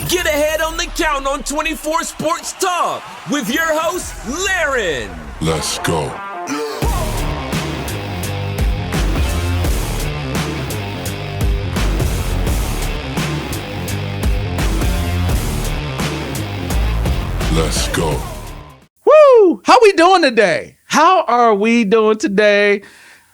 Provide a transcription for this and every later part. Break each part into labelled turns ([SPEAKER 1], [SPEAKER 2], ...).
[SPEAKER 1] Get ahead on the count on 24 Sports Talk with your host, Laren.
[SPEAKER 2] Let's go. Let's go.
[SPEAKER 3] Woo! How we doing today? How are we doing today?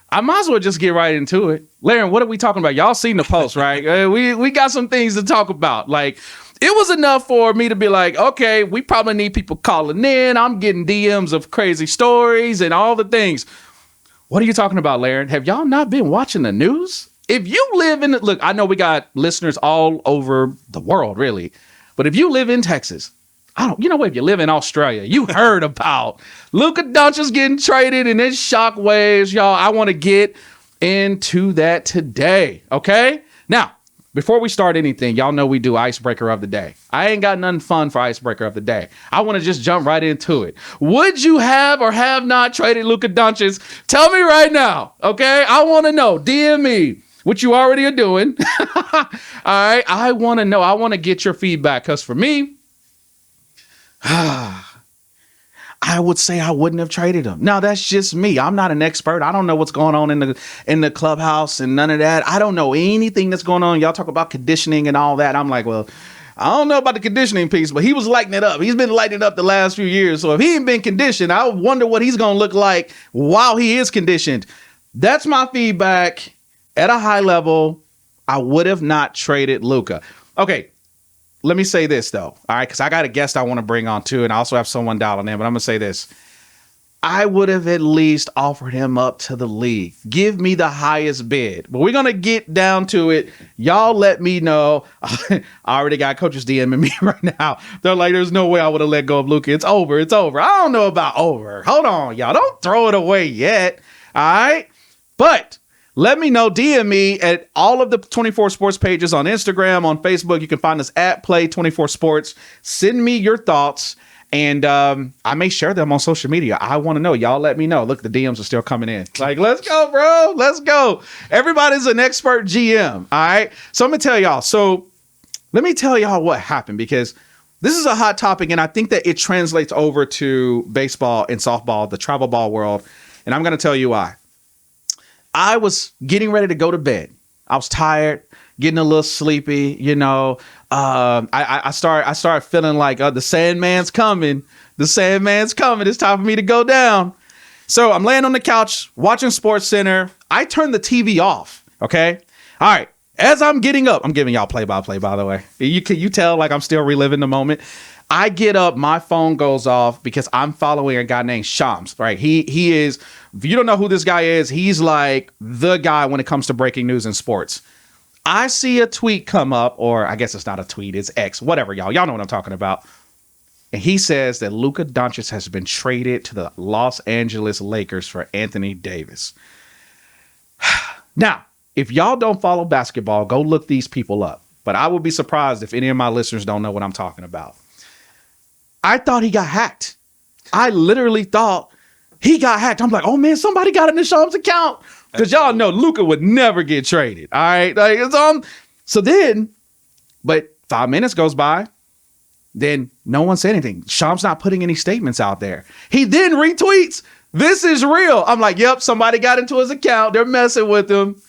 [SPEAKER 3] I might as well just get right into it. Laren, what are we talking about? Y'all seen the post, right? We got some things to talk about. Like, it was enough for me to be like, okay, we probably need people calling in. I'm getting DMs of crazy stories and all the things. What are you talking about, Laren? Have y'all not been watching the news? If you live in, look, I know we got listeners all over the world, really. But if you live in Texas, you know what, if you live in Australia, you heard about Luka Doncic getting traded and his shockwaves, y'all. I want to get into that today, okay? Now, before we start anything, y'all know we do Icebreaker of the Day. I ain't got nothing fun for Icebreaker of the Day. I want to just jump right into it. Would you have or have not traded Luka Doncic? Tell me right now, okay? I want to know. DM me, which you already are doing. All right? I want to know. I want to get your feedback because for me, I would say I wouldn't have traded him. Now, that's just me. I'm not an expert. I don't know what's going on in the clubhouse and none of that. I don't know anything that's going on. Y'all talk about conditioning and all that. I'm like, well, I don't know about the conditioning piece, but he was lighting it up. He's been lighting it up the last few years. So if he ain't been conditioned, I wonder what he's going to look like while he is conditioned. That's my feedback at a high level. I would have not traded Luka. Okay. Let me say this, though, all right, because I got a guest I want to bring on, too, and I also have someone dialing in, but I'm going to say this. I would have at least offered him up to the league. Give me the highest bid. But we're going to get down to it. Y'all let me know. I already got coaches DMing me right now. They're like, there's no way I would have let go of Luka. It's over. It's over. I don't know about over. Hold on, y'all. Don't throw it away yet, all right? But let me know. DM me at all of the 24 Sports pages on Instagram, on Facebook. You can find us at Play24Sports. Send me your thoughts, and I may share them on social media. I want to know. Y'all let me know. Look, the DMs are still coming in. Like, let's go, bro. Let's go. Everybody's an expert GM, all right? So I'm going to tell y'all. So let me tell y'all what happened, because this is a hot topic, and I think that it translates over to baseball and softball, the travel ball world, and I'm going to tell you why. I was getting ready to go to bed. I was tired, getting a little sleepy, you know. I started feeling like the Sandman's coming. The Sandman's coming. It's time for me to go down. So I'm laying on the couch watching SportsCenter. I turned the TV off. Okay. All right. As I'm getting up, I'm giving y'all play-by-play, by the way. You tell like I'm still reliving the moment. I get up, my phone goes off because I'm following a guy named Shams, right? He is, if you don't know who this guy is, he's like the guy when it comes to breaking news in sports. I see a tweet come up, or I guess it's not a tweet, it's X, whatever, y'all know what I'm talking about. And he says that Luka Doncic has been traded to the Los Angeles Lakers for Anthony Davis. Now, if y'all don't follow basketball, go look these people up. But I would be surprised if any of my listeners don't know what I'm talking about. I thought he got hacked. I literally thought he got hacked. I'm like, oh man, somebody got in the Shams account. Because y'all know Luka would never get traded. All right. Like, so then, but 5 minutes goes by. Then no one said anything. Shams not putting any statements out there. He then retweets, this is real. I'm like, yep, somebody got into his account. They're messing with him.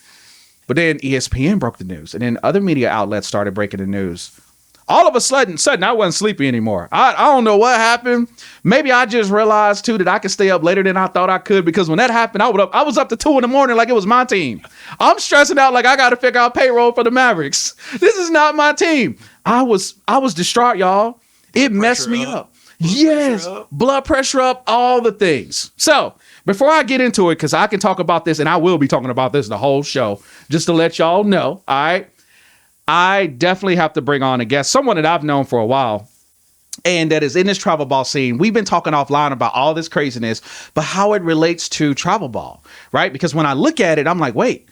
[SPEAKER 3] But then ESPN broke the news. And then other media outlets started breaking the news. All of a sudden, I wasn't sleepy anymore. I don't know what happened. Maybe I just realized, too, that I could stay up later than I thought I could, because when that happened, I was up to 2 a.m. like it was my team. I'm stressing out like I got to figure out payroll for the Mavericks. This is not my team. I was distraught, y'all. It messed me up. Yes, blood pressure up, all the things. So before I get into it, because I can talk about this, and I will be talking about this the whole show, just to let y'all know, all right? I definitely have to bring on a guest, someone that I've known for a while and that is in this travel ball scene. We've been talking offline about all this craziness, but how it relates to travel ball, right? Because when I look at it, I'm like, wait,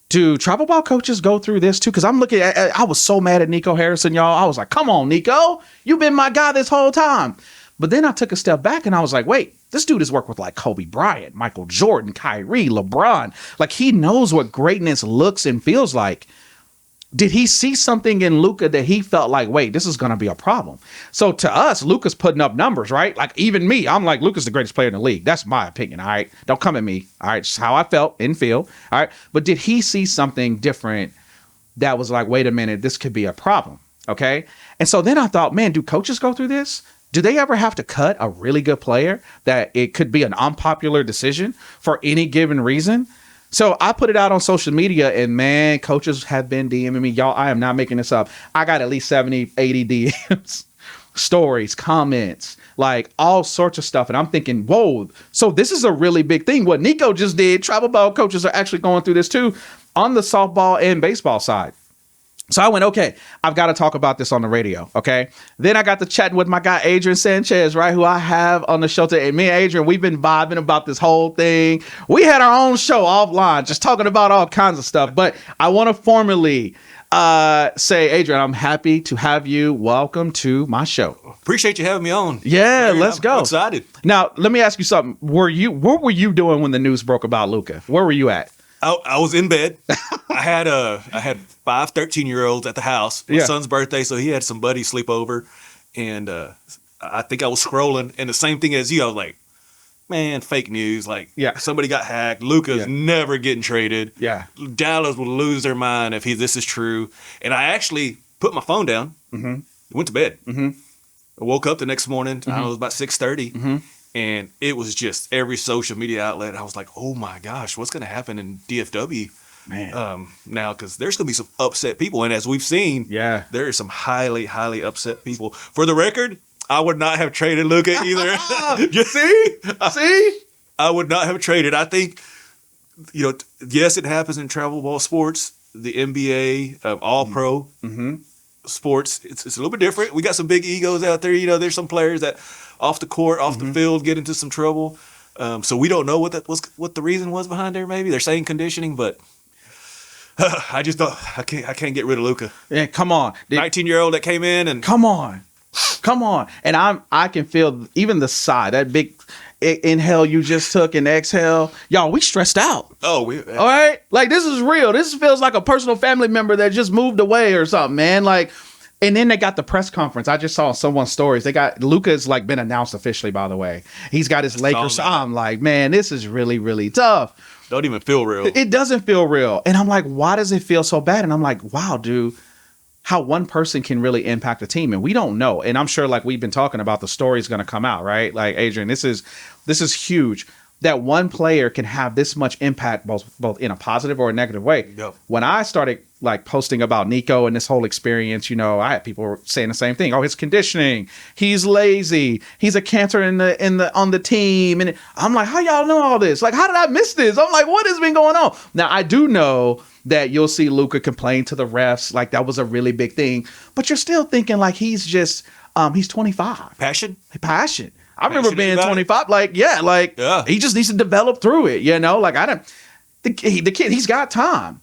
[SPEAKER 3] do travel ball coaches go through this too? Because I'm looking at, I was so mad at Nico Harrison, y'all. I was like, come on, Nico, you've been my guy this whole time. But then I took a step back and I was like, wait, this dude has worked with like Kobe Bryant, Michael Jordan, Kyrie, LeBron. Like, he knows what greatness looks and feels like. did he see something in Luka that he felt like, wait, this is going to be a problem? So to us, Luka's putting up numbers, right? Like even me, I'm like, Luka's the greatest player in the league. That's my opinion, all right? Don't come at me, all right? Just how I felt in field, all right? But did he see something different that was like, wait a minute, this could be a problem, okay? And so then I thought, man, do coaches go through this? Do they ever have to cut a really good player that it could be an unpopular decision for any given reason? So I put it out on social media, and man, coaches have been DMing me. Y'all, I am not making this up. I got at least 70, 80 DMs, stories, comments, like all sorts of stuff. And I'm thinking, whoa, so this is a really big thing. What Nico just did, travel ball coaches are actually going through this too on the softball and baseball side. So I went, okay, I've got to talk about this on the radio, okay? Then I got to chatting with my guy, Adrian Sanchez, right, who I have on the show today. And me and Adrian, we've been vibing about this whole thing. We had our own show offline, just talking about all kinds of stuff. But I want to formally say, Adrian, I'm happy to have you. Welcome to my show.
[SPEAKER 4] Appreciate you having me on.
[SPEAKER 3] Yeah, let's go.
[SPEAKER 4] I'm excited.
[SPEAKER 3] Now, let me ask you something. What were you doing when the news broke about Luka? Where were you at?
[SPEAKER 4] I was in bed. I had 5 13-year-olds at the house. My son's birthday, so he had some buddies sleep over. And I think I was scrolling, and the same thing as you. I was like, man, fake news. Like, somebody got hacked. Luka's never getting traded.
[SPEAKER 3] Yeah.
[SPEAKER 4] Dallas will lose their mind if this is true. And I actually put my phone down, went to bed. I woke up the next morning. I don't know, it was about 6:30. And it was just every social media outlet. I was like, oh my gosh, what's going to happen in DFW now? Because there's going to be some upset people. And as we've seen, there are some highly, highly upset people. For the record, I would not have traded Luka either.
[SPEAKER 3] See?
[SPEAKER 4] I would not have traded. I think, yes, it happens in travel ball sports, the NBA, all pro sports. It's a little bit different. We got some big egos out there. There's some players that off the court, off the field, get into some trouble. So we don't know what the reason was behind there. Maybe they're saying conditioning, but I just don't. I can't get rid of Luka.
[SPEAKER 3] Yeah, come on,
[SPEAKER 4] 19-year-old that came in and
[SPEAKER 3] come on, and I can feel even the sigh, that big inhale you just took and exhale. Y'all, we stressed out.
[SPEAKER 4] Oh,
[SPEAKER 3] all right, like this is real. This feels like a personal family member that just moved away or something, man. Like. And then they got the press conference. I just saw someone's stories. They got Luka's like been announced officially, by the way. He's got his Lakers. I'm like, man, this is really, really tough.
[SPEAKER 4] Don't even feel real.
[SPEAKER 3] It doesn't feel real. And I'm like, why does it feel so bad? And I'm like, wow, dude, how one person can really impact a team. And we don't know. And I'm sure like we've been talking about, the story's going to come out, right? Like, Adrian, this is huge. That one player can have this much impact both in a positive or a negative way.
[SPEAKER 4] Yep.
[SPEAKER 3] When I started like posting about Nico and this whole experience, I had people saying the same thing. Oh, his conditioning, he's lazy, he's a cancer on the team. And I'm like, how y'all know all this? Like, how did I miss this? I'm like, what has been going on? Now, I do know that you'll see Luka complain to the refs. Like, that was a really big thing. But you're still thinking like he's just, he's 25.
[SPEAKER 4] Passion.
[SPEAKER 3] I remember being 25, he just needs to develop through it, like the kid, he's got time,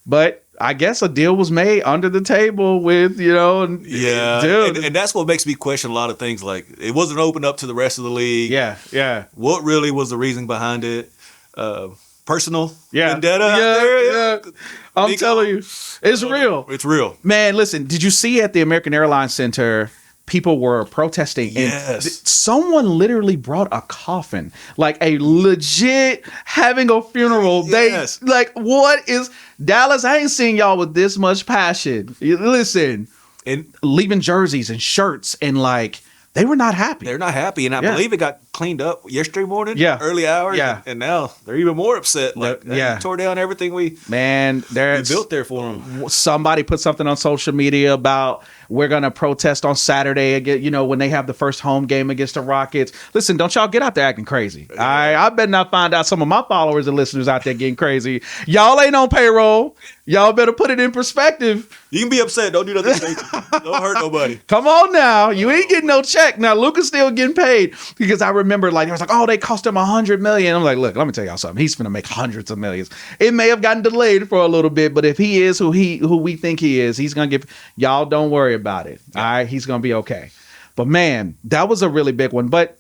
[SPEAKER 3] but I guess a deal was made under the table with, dude.
[SPEAKER 4] And that's what makes me question a lot of things. Like, it wasn't opened up to the rest of the league.
[SPEAKER 3] Yeah.
[SPEAKER 4] What really was the reason behind it? Personal vendetta
[SPEAKER 3] out there? Yeah. I'm
[SPEAKER 4] Nico,
[SPEAKER 3] telling you, it's real.
[SPEAKER 4] It's real.
[SPEAKER 3] Man, listen, did you see at the American Airlines Center, people were protesting, and someone literally brought a coffin, like a legit having a funeral.
[SPEAKER 4] Yes.
[SPEAKER 3] They like, what is Dallas? I ain't seen y'all with this much passion. Listen, and leaving jerseys and shirts, and like they were not happy.
[SPEAKER 4] They're not happy, and I believe it got cleaned up yesterday morning. Early hours. And now they're even more upset. Like, they tore down everything we built there for them.
[SPEAKER 3] Somebody put something on social media about, we're going to protest on Saturday again, when they have the first home game against the Rockets. Listen, don't y'all get out there acting crazy. I better not find out some of my followers and listeners out there getting crazy. Y'all ain't on payroll. Y'all better put it in perspective.
[SPEAKER 4] You can be upset. Don't do nothing. Don't hurt nobody.
[SPEAKER 3] Come on now. You ain't getting no check. Now, Luka's still getting paid, because I remember like, it was like, oh, they cost him $100 million. I'm like, look, let me tell y'all something. He's going to make hundreds of millions. It may have gotten delayed for a little bit, but if he is who we think he is, he's going to get, y'all don't worry about it. All right. He's going to be okay. But man, that was a really big one. But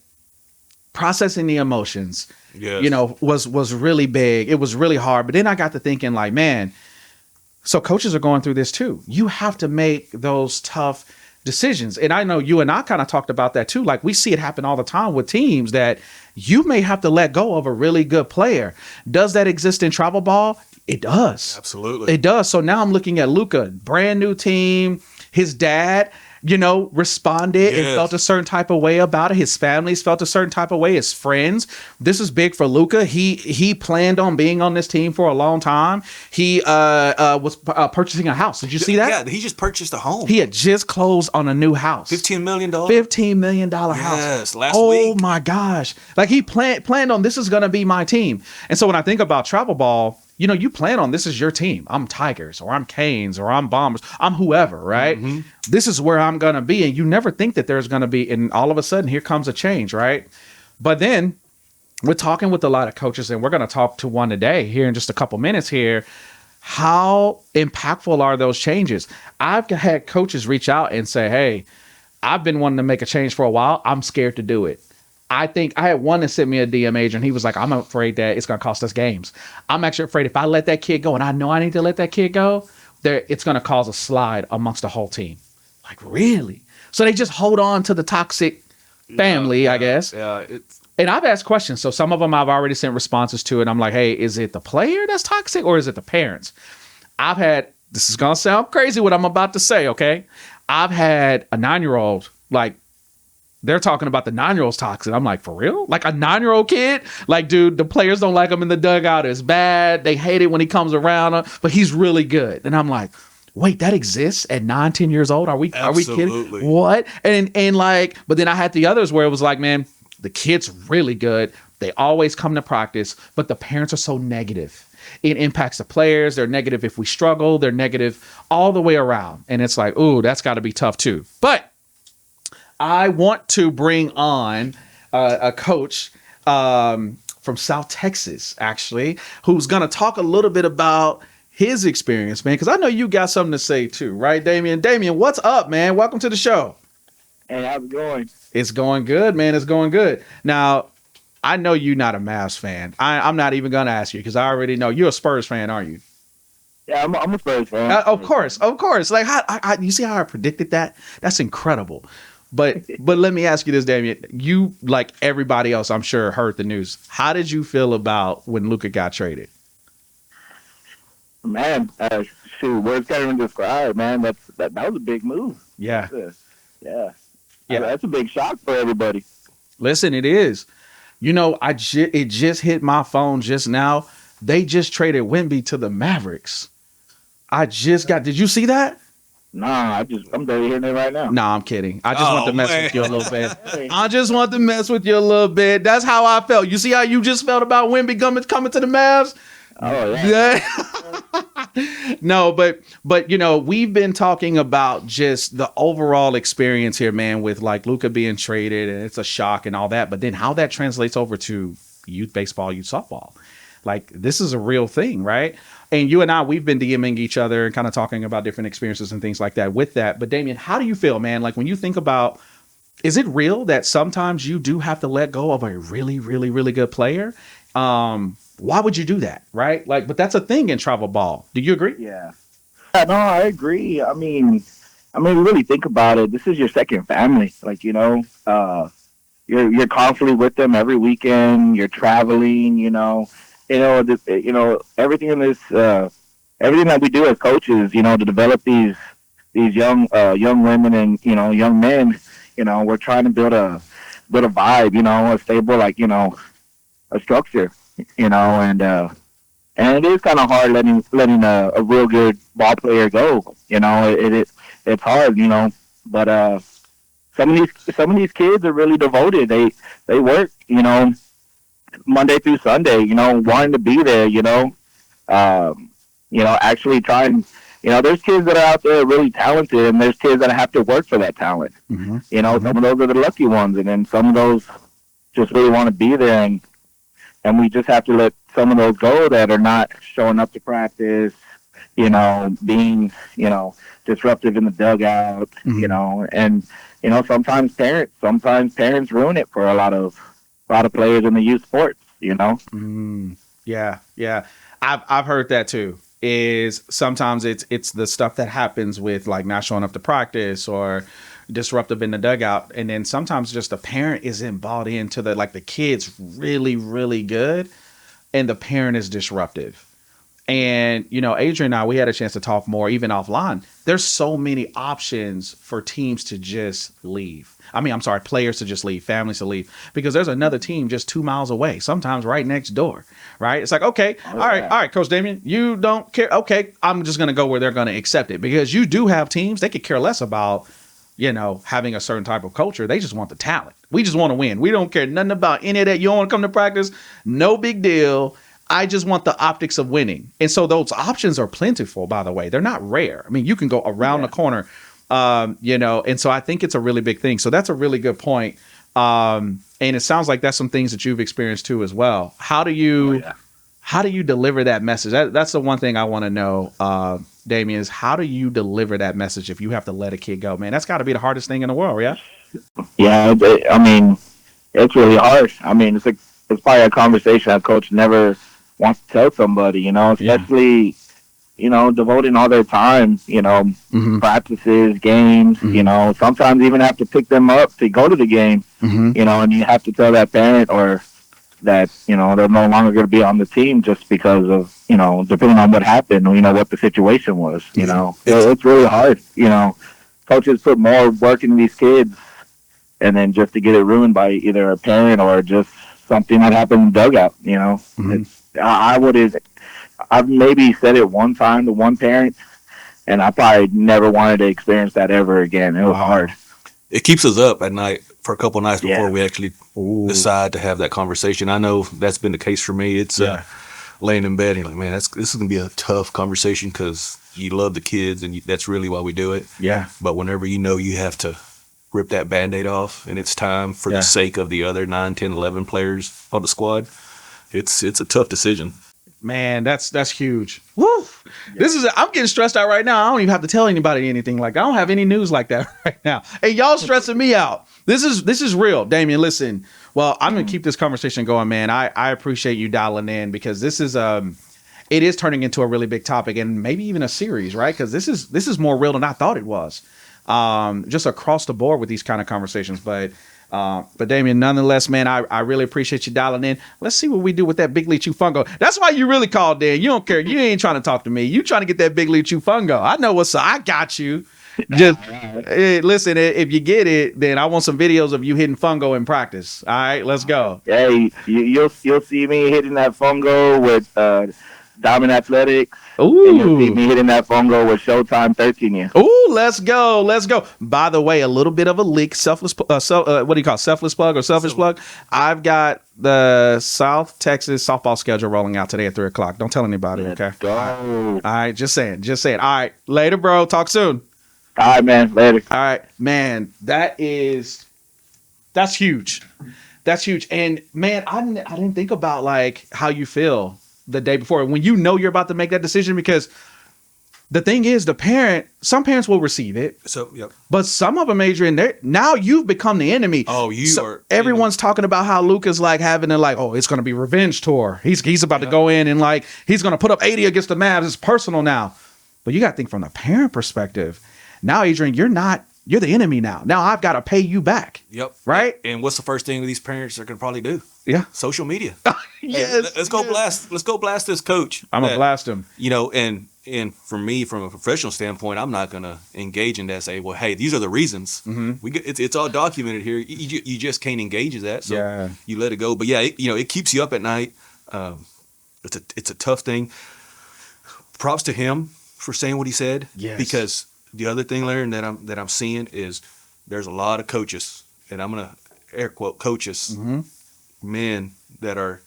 [SPEAKER 3] processing the emotions, was really big. It was really hard. But then I got to thinking like, man, So coaches are going through this too. You have to make those tough decisions. And I know you and I kind of talked about that too. Like we see it happen all the time with teams that you may have to let go of a really good player. Does that exist in travel ball? It does.
[SPEAKER 4] Absolutely.
[SPEAKER 3] It does. So now I'm looking at Luka, brand new team, his dad, responded and felt a certain type of way about it. His family's felt a certain type of way. His friends. This is big for Luka. He planned on being on this team for a long time. He was purchasing a house. Did you see that?
[SPEAKER 4] Yeah, he just purchased a home.
[SPEAKER 3] He had just closed on a new house.
[SPEAKER 4] $15 million.
[SPEAKER 3] $15 million house.
[SPEAKER 4] Yes, last
[SPEAKER 3] Oh
[SPEAKER 4] week.
[SPEAKER 3] my gosh. Like he planned on this is going to be my team. And so when I think about travel ball, you plan on this is your team. I'm Tigers or I'm Canes or I'm Bombers. I'm whoever, right? Mm-hmm. This is where I'm going to be. And you never think that there's going to be, and all of a sudden here comes a change, right? But then we're talking with a lot of coaches and we're going to talk to one today here in just a couple minutes here. How impactful are those changes? I've had coaches reach out and say, hey, I've been wanting to make a change for a while. I'm scared to do it. I think I had one that sent me a DM, Adrian. He was like, I'm afraid that it's going to cost us games. I'm actually afraid if I let that kid go, and I know I need to let that kid go, it's going to cause a slide amongst the whole team. Like, really? So they just hold on to the toxic family, I guess.
[SPEAKER 4] Yeah.
[SPEAKER 3] And I've asked questions. So some of them I've already sent responses to. And I'm like, hey, is it the player that's toxic or is it the parents? This is going to sound crazy what I'm about to say, okay? I've had a 9-year-old, like, they're talking about the 9-year-old's toxic. I'm like, for real? Like a 9-year-old kid? Like, dude, the players don't like him in the dugout. It's bad. They hate it when he comes around, but he's really good. And I'm like, wait, that exists at 9, 10 years old? Are we kidding? What? And like, but then I had the others where it was like, man, the kid's really good. They always come to practice, but the parents are so negative. It impacts the players. They're negative if we struggle. They're negative all the way around. And it's like, ooh, that's got to be tough too. But I want to bring on a coach from South Texas, actually, who's going to talk a little bit about his experience, man, because I know you got something to say too, right, Damian? Damian, what's up, man? Welcome to the show.
[SPEAKER 5] Hey, how's it going?
[SPEAKER 3] It's going good, man. It's going good. Now, I know you're not a Mavs fan. I'm not even going to ask you because I already know you're a Spurs fan, aren't you?
[SPEAKER 5] Yeah, I'm a Spurs fan.
[SPEAKER 3] Of course. Like, you see how I predicted that? That's incredible. But let me ask you this, Damian. You, like everybody else, I'm sure, heard the news. How did you feel about when Luka got traded?
[SPEAKER 5] Man, shoot, words can't even describe, man. That was a big move.
[SPEAKER 3] Yeah.
[SPEAKER 5] Yeah. That's a big shock for everybody.
[SPEAKER 3] Listen, it is. It just hit my phone just now. They just traded Wemby to the Mavericks. Did you see that?
[SPEAKER 5] Nah, I'm barely hearing it right now.
[SPEAKER 3] Nah, I'm kidding. I just want to mess with you a little bit. I just want to mess with you a little bit. That's how I felt. You see how you just felt about Wemby coming to the Mavs?
[SPEAKER 5] Oh, yeah.
[SPEAKER 3] No, but we've been talking about just the overall experience here, man, with like Luka being traded, and it's a shock and all that. But then how that translates over to youth baseball, youth softball. Like, this is a real thing, right? And you and I, we've been DMing each other and kind of talking about different experiences and things like that with that. But Damian, how do you feel, man? Like, when you think about, is it real that sometimes you do have to let go of a really, really, really good player? Why would you do that, right? Like, but that's a thing in travel ball. Do you agree?
[SPEAKER 5] Yeah. No, I agree. I mean, really think about it. This is your second family. Like, you're constantly with them every weekend. You're traveling, everything in this, everything that we do as coaches, to develop these young women and, young men, we're trying to build a vibe, a stable, like, a structure, and it is kind of hard letting a real good ball player go, it's hard, but, some of these kids are really devoted. They work, Monday through Sunday, wanting to be there, actually trying, there's kids that are out there really talented, and there's kids that have to work for that talent.
[SPEAKER 3] Mm-hmm.
[SPEAKER 5] Some of those are the lucky ones, and then some of those just really want to be there, and we just have to let some of those go that are not showing up to practice, being, disruptive in the dugout,
[SPEAKER 3] Mm-hmm.
[SPEAKER 5] and, sometimes parents ruin it for a lot of players in the youth sports,
[SPEAKER 3] Yeah. I've heard that too. is sometimes it's the stuff that happens with like not showing up to practice or disruptive in the dugout, and then sometimes just the parent isn't bought into the like the kid's really really good, and the parent is disruptive. And, you know, Adrian and I, we had a chance to talk more even offline. There's so many options for teams to just leave. I mean, I'm sorry, players to just leave, families to leave, because there's another team just 2 miles away, sometimes right next door, right? It's like, okay, all right, Coach Damian, you don't care. Okay, I'm just going to go where they're going to accept it, because you do have teams, they could care less about, you know, having a certain type of culture. They just want the talent. We just want to win. We don't care nothing about any of that. You don't want to come to practice? No big deal. I just want the optics of winning. And so those options are plentiful, by the way. They're not rare. I mean, you can go around the corner, you know, and so I think it's a really big thing. So that's a really good point. And it sounds like that's some things that you've experienced too as well. How do you deliver that message? That's the one thing I want to know, Damian, is how do you deliver that message if you have to let a kid go? Man, that's got to be the hardest thing in the world, yeah?
[SPEAKER 5] Yeah, I mean, it's really hard. I mean, it's probably a conversation a coach never wants to tell somebody, you know, especially, you know, devoting all their time, you know, practices, games, you know, sometimes even have to pick them up to go to the game, you know, and you have to tell that parent or that, you know, they're no longer going to be on the team just because of, you know, depending on what happened, you know, what the situation was, you know. It's really hard, you know. Coaches put more work into these kids, and then just to get it ruined by either a parent or just something that happened in the dugout, you know. I've maybe said it one time to one parent, and I probably never wanted to experience that ever again. It was hard.
[SPEAKER 4] It keeps us up at night for a couple of nights before we actually decide to have that conversation. I know that's been the case for me. It's laying in bed and you're like, man, this is going to be a tough conversation because you love the kids and that's really why we do it.
[SPEAKER 3] Yeah.
[SPEAKER 4] But whenever you know you have to rip that Band-Aid off and it's time for the sake of the other 9, 10, 11 players on the squad, it's a tough decision.
[SPEAKER 3] Man, that's huge. Woo! I'm getting stressed out right now. I don't even have to tell anybody anything like that. I don't have any news like that right now. Hey, y'all stressing me out. This is real. Damian, listen. Well, I'm gonna keep this conversation going, man. I appreciate you dialing in because this is it is turning into a really big topic and maybe even a series, right? Because this is more real than I thought it was. Just across the board with these kind of conversations. But Damian, nonetheless, man, I really appreciate you dialing in. Let's see what we do with that Big League Chew Fungo. That's why you really called in. You don't care. You ain't trying to talk to me. You trying to get that Big League Chew Fungo. I know what's up. I got you. Just hey, listen, if you get it, then I want some videos of you hitting fungo in practice. All right, let's go.
[SPEAKER 5] Hey, you'll see me hitting that fungo with Diamond Athletics.
[SPEAKER 3] Ooh.
[SPEAKER 5] And you'll see me hitting that fungo with Showtime 13.
[SPEAKER 3] Ooh, let's go. Let's go. By the way, a little bit of a leak, selfless plug or selfish plug? I've got the South Texas softball schedule rolling out today at 3 o'clock. Don't tell anybody, okay?
[SPEAKER 5] Go.
[SPEAKER 3] All right, just saying. All right, later, bro. Talk soon.
[SPEAKER 5] All right, man. Later.
[SPEAKER 3] All right, man. That's huge. That's huge. And man, I didn't think about like how you feel the day before when you know you're about to make that decision, because the thing is, some parents will receive it.
[SPEAKER 4] So, yep.
[SPEAKER 3] But some of them, Adrian, now you've become the enemy.
[SPEAKER 4] Oh,
[SPEAKER 3] everyone's talking about how Luka's like having a it's going to be revenge tour. He's about to go in and like he's going to put up 80 against the Mavs. It's personal now. But you got to think from the parent perspective. Now, Adrian, you're the enemy now. Now I've got to pay you back.
[SPEAKER 4] Yep.
[SPEAKER 3] Right?
[SPEAKER 4] And what's the first thing these parents are going to probably do?
[SPEAKER 3] Yeah.
[SPEAKER 4] Social media.
[SPEAKER 3] Yes.
[SPEAKER 4] Hey, let's go blast this coach.
[SPEAKER 3] I'm going to blast him.
[SPEAKER 4] You know, and for me, from a professional standpoint, I'm not going to engage in that. Say, well, hey, these are the reasons. Mm-hmm. It's all documented here. You just can't engage in that. So you let it go. But yeah, it keeps you up at night. It's a tough thing. Props to him for saying what he said.
[SPEAKER 3] Yes.
[SPEAKER 4] Because the other thing, Larry, that I'm seeing is there's a lot of coaches, and I'm gonna air quote coaches, men that are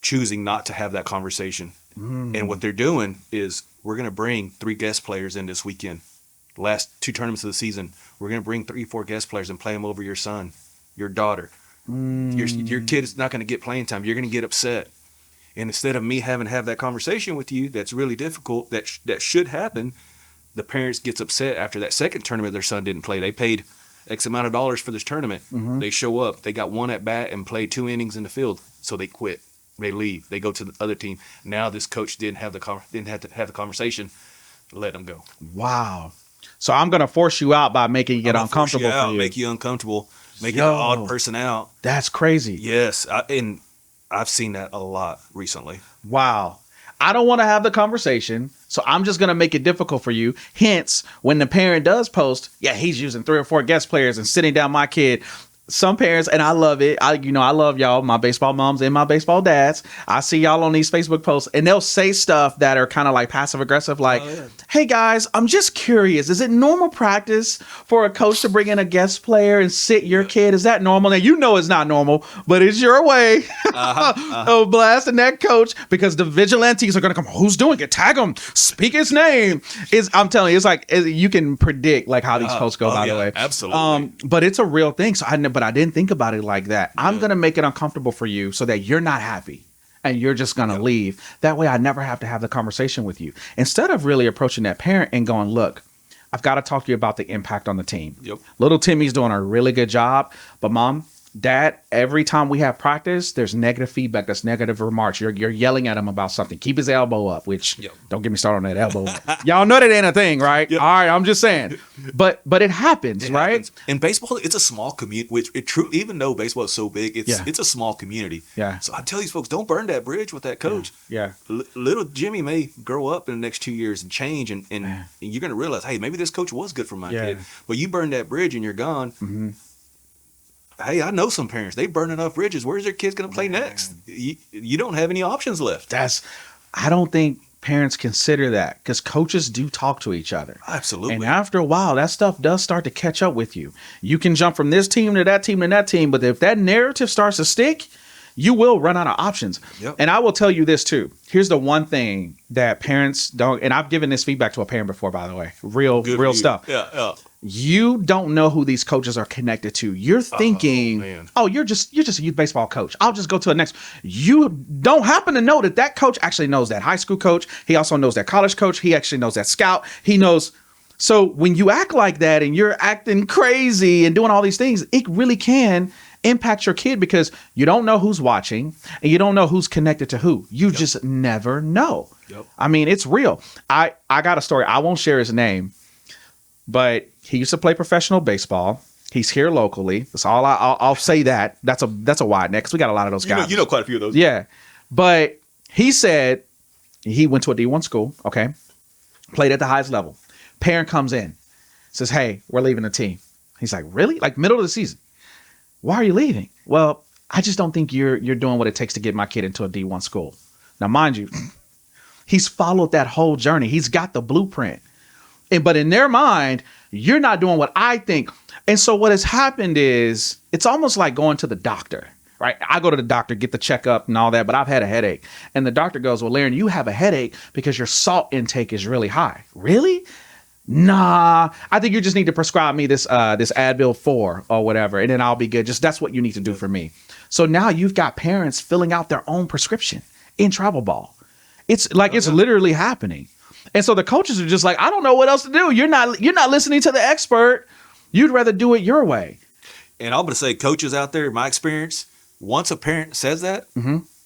[SPEAKER 4] choosing not to have that conversation. And what they're doing is we're gonna bring 3 guest players in this weekend. The last 2 tournaments of the season, we're gonna bring 3, 4 guest players and play them over your son, your daughter. Your kid is not gonna get playing time. You're gonna get upset. And instead of me having to have that conversation with you, that's really difficult. That should happen. The parents gets upset after that second tournament their son didn't play. They paid X amount of dollars for this tournament. They show up. They got 1 at bat and played 2 innings in the field. So they quit. They leave. They go to the other team. Now this coach didn't have to have the conversation. Let them go.
[SPEAKER 3] Wow. So I'm gonna force you out by making you get uncomfortable for you.
[SPEAKER 4] Make you uncomfortable. Make you an odd person out.
[SPEAKER 3] That's crazy.
[SPEAKER 4] Yes, and I've seen that a lot recently.
[SPEAKER 3] Wow. I don't want to have the conversation, so I'm just going to make it difficult for you. Hence, when the parent does post, yeah, he's using 3 or 4 guest players and sitting down my kid. Some parents, and I love it. I love y'all, my baseball moms and my baseball dads. I see y'all on these Facebook posts, and they'll say stuff that are kind of like passive aggressive, like, hey guys, I'm just curious. Is it normal practice for a coach to bring in a guest player and sit your kid? Is that normal? Now, you know it's not normal, but it's your way of blasting that coach because the vigilantes are going to come. Who's doing it? Tag him. Speak his name. I'm telling you, it's like you can predict like how these posts go, by the way.
[SPEAKER 4] Absolutely.
[SPEAKER 3] But it's a real thing. So I didn't think about it like that. I'm going to make it uncomfortable for you so that you're not happy and you're just going to leave. That way I never have to have the conversation with you. Instead of really approaching that parent and going, look, I've got to talk to you about the impact on the team.
[SPEAKER 4] Yep.
[SPEAKER 3] Little Timmy's doing a really good job, but mom, dad, every time we have practice, there's negative feedback. That's negative remarks. You're yelling at him about something. Keep his elbow up, which don't get me started on that elbow. Y'all know that ain't a thing, right? Yep. All right, I'm just saying. But it happens, right? Happens.
[SPEAKER 4] In baseball, it's a small community, which even though baseball is so big, it's a small community.
[SPEAKER 3] Yeah.
[SPEAKER 4] So I tell these folks, don't burn that bridge with that coach.
[SPEAKER 3] Yeah.
[SPEAKER 4] Little Jimmy may grow up in the next 2 years and change, and you're going to realize, hey, maybe this coach was good for my kid. But you burn that bridge and you're gone. Mm-hmm. Hey, I know some parents. They burn enough bridges. Where's their kids going to play next? You don't have any options left.
[SPEAKER 3] I don't think parents consider that because coaches do talk to each other.
[SPEAKER 4] Absolutely.
[SPEAKER 3] And after a while, that stuff does start to catch up with you. You can jump from this team to that team to that team, but if that narrative starts to stick, you will run out of options. Yep. And I will tell you this too. Here's the one thing that parents don't, and I've given this feedback to a parent before, by the way. Real stuff.
[SPEAKER 4] Yeah.
[SPEAKER 3] You don't know who these coaches are connected to. You're thinking, you're just a youth baseball coach. I'll just go to the next. You don't happen to know that coach actually knows that high school coach. He also knows that college coach. He actually knows that scout. He knows. So when you act like that and you're acting crazy and doing all these things, it really can impact your kid because you don't know who's watching and you don't know who's connected to who. You just never know. Yep. I mean, it's real. I got a story. I won't share his name, but he used to play professional baseball. He's here locally. That's all I'll say that. That's a wide net because we got a lot of those guys.
[SPEAKER 4] You know quite a few of those.
[SPEAKER 3] Yeah. But he said he went to a D1 school, okay, played at the highest level. Parent comes in, says, hey, we're leaving the team. He's like, really? Like middle of the season. Why are you leaving? Well, I just don't think you're doing what it takes to get my kid into a D1 school. Now, mind you, he's followed that whole journey. He's got the blueprint. But in their mind, you're not doing what I think. And so what has happened is it's almost like going to the doctor, right? I go to the doctor, get the checkup and all that, but I've had a headache. And the doctor goes, well, Larry, you have a headache because your salt intake is really high. Really? Nah, I think you just need to prescribe me this Advil 4 or whatever, and then I'll be good. Just that's what you need to do for me. So now you've got parents filling out their own prescription in travel ball. It's like it's literally happening. And so the coaches are just like, I don't know what else to do. You're not listening to the expert. You'd rather do it your way.
[SPEAKER 4] And I'm going to say, coaches out there, in my experience, once a parent says that,